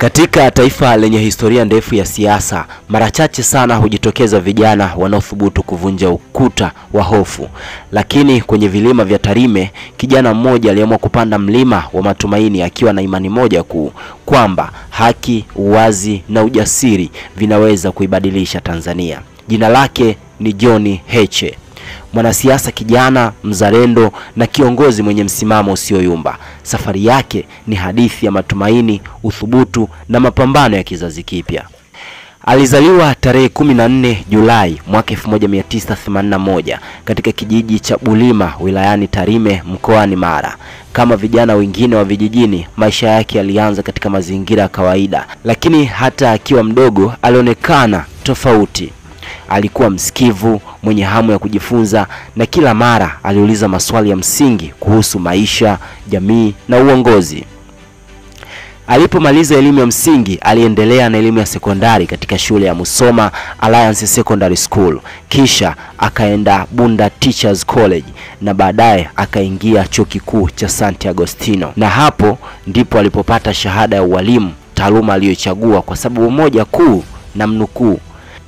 Katika taifa lenye historia ndefu ya siasa, mara chache sana hujitokeza vijana wanaothubutu kuvunja ukuta wa hofu. Lakini kwenye vilima vya Tarime, kijana mmoja aliamua kupanda mlima wa matumaini akiwa na imani moja kuu, kwamba haki, uwazi na ujasiri vinaweza kuibadilisha Tanzania. Jina lake ni John Heche. Mwanasiasa kijana, mzalendo na kiongozi mwenye msimamo usioyumba. Safari yake ni hadithi ya matumaini, uthubutu na mapambano ya kizazi kipya. Alizaliwa tarehe 14 Julai mwaka 1981 katika kijiji cha Bulima wilayani Tarime mkoani Mara. Kama vijana wengine wa vijijini, maisha yake yalianza katika mazingira ya kawaida, lakini hata akiwa mdogo alionekana tofauti. Alikuwa msikivu, mwenye hamu ya kujifunza na kila mara aliuliza maswali ya msingi kuhusu maisha, jamii na uongozi. Alipomaliza elimu ya msingi, aliendelea na elimu ya sekondari katika shule ya Musoma Alliance Secondary School. Kisha akaenda Bunda Teachers College na baadaye akaingia chuo kikuu cha St. Agostino. Na hapo ndipo alipopata shahada ya ualimu, taaluma aliyochagua kwa sababu moja kuu, na mnukuu: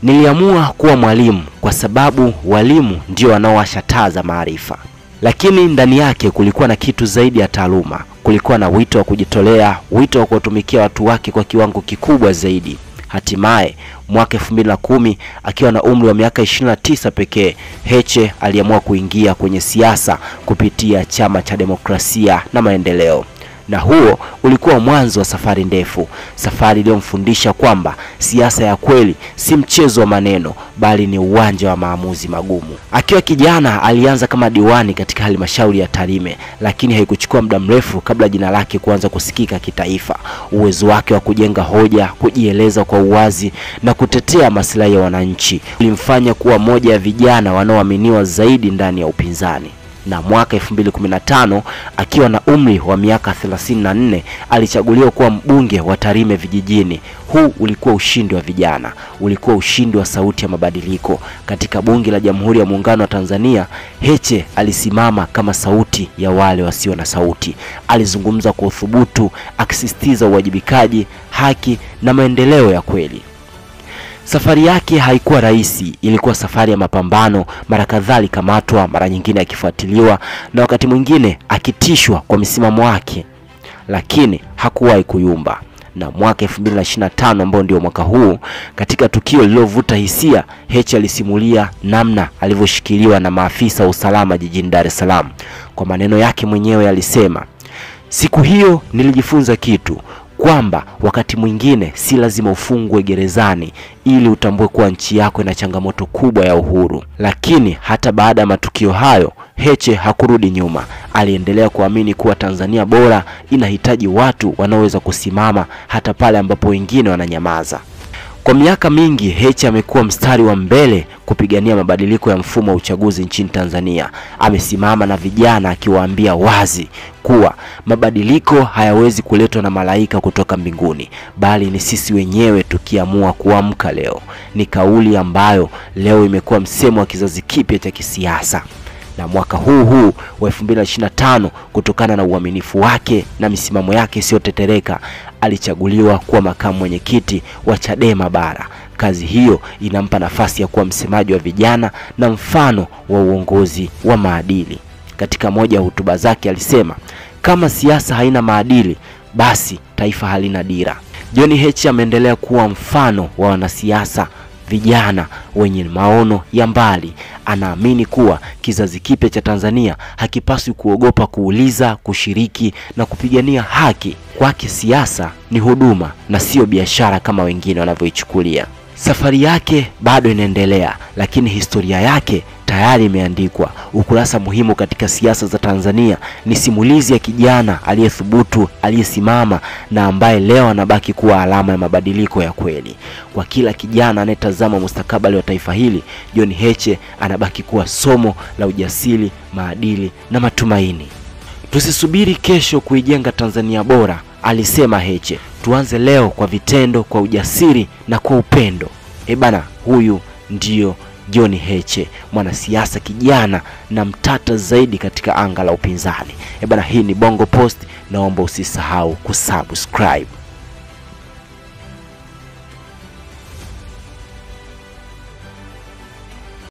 "Niliamua kuwa mwalimu kwa sababu walimu ndio wanaowasha taa za maarifa." Lakini ndani yake kulikuwa na kitu zaidi ya taaluma. Kulikuwa na wito wa kujitolea, wito wa kuwatumikia watu wake kwa kiwango kikubwa zaidi. Hatimaye mwaka 2010 akiwa na umri wa miaka 29 pekee, Heche aliamua kuingia kwenye siasa kupitia Chama cha Demokrasia na Maendeleo. Na huo ulikuwa mwanzo wa safari ndefu, safari iliyomfundisha kwamba siasa ya kweli si mchezo wa maneno, bali ni uwanja wa maamuzi magumu. Akiwa kijana alianza kama diwani katika halmashauri ya Tarime, lakini haikuchukua muda mrefu kabla jina lake kuanza kusikika kitaifa. Uwezo wake wa kujenga hoja, kujieleza kwa uwazi na kutetea maslahi ya wananchi ulimfanya kuwa moja ya vijana wanaoaminiwa zaidi ndani ya upinzani. Na mwaka 2015 akiwa na umri wa miaka 34 alichaguliwa kuwa mbunge wa Tarime vijijini. Huu ulikuwa ushindi wa vijana, ulikuwa ushindi wa sauti ya mabadiliko. Katika bunge la Jamhuri ya Muungano wa Tanzania, Heche alisimama kama sauti ya wale wasio na sauti. Alizungumza kwa uthubutu, akisisitiza uwajibikaji, haki na maendeleo ya kweli. Safari yake haikuwa rahisi, ilikuwa safari ya mapambano. Mara kadhaa alikamatwa, mara nyingine akifuatiliwa na wakati mwingine akitishwa kwa msimamo wake, lakini hakuwahi kuyumba. Na mwaka 2025 ambao ndio mwaka huu, katika tukio lililovuta hisia, Heche alisimulia namna alivyoshikiliwa na maafisa wa usalama jijini Dar es Salaam. Kwa maneno yake mwenyewe alisema, "Siku hiyo nilijifunza kitu, kwamba wakati mwingine si lazima ufungwe gerezani ili utambue kuwa nchi yako ina changamoto kubwa ya uhuru." Lakini hata baada ya matukio hayo, Heche hakurudi nyuma. Aliendelea kuamini kuwa Tanzania bora inahitaji watu wanaoweza kusimama hata pale ambapo wengine wananyamaza. Kwa miaka mingi Heche amekuwa mstari wa mbele kupigania mabadiliko ya mfumo wa uchaguzi nchini Tanzania. Amesimama na vijana akiwaambia wazi kuwa mabadiliko hayawezi kuletwa na malaika kutoka mbinguni, bali ni sisi wenyewe tukiamua kuamka leo. Ni kauli ambayo leo imekuwa msemo wa kizazi kipya cha kisiasa. Na mwaka huu wa 2025, kutokana na uaminifu wake na misimamo yake isiyotetereka, alichaguliwa kuwa makamu mwenyekiti wa Chadema Bara. Kazi hiyo inampa nafasi ya kuwa msemaji wa vijana na mfano wa uongozi wa maadili. Katika moja ya hotuba zake alisema, "Kama siasa haina maadili, basi taifa halina dira." John Heche ameendelea kuwa mfano wa wanasiasa vijana wenye maono ya mbali. Anaamini kuwa kizazi kipya cha Tanzania hakipaswi kuogopa kuuliza, kushiriki na kupigania haki. Kwake siasa ni huduma na sio biashara kama wengine wanavyoichukulia. Safari yake bado inaendelea, lakini historia yake tayari imeandikwa. Ukurasa muhimu katika siasa za Tanzania ni simulizi ya kijana aliyethubutu, aliyesimama na ambaye leo anabaki kuwa alama ya mabadiliko ya kweli. Kwa kila kijana anayetazama mustakabali wa taifa hili, John Heche anabaki kuwa somo la ujasiri, maadili na matumaini. "Tusisubiri kesho kuijenga Tanzania bora," alisema Heche. "Tuanze leo kwa vitendo, kwa ujasiri na kwa upendo." Huyu ndio John Heche, mwanasiasa kijana na mtata zaidi katika anga la upinzani. Hii ni Bongo Post, naomba usisahau kusubscribe.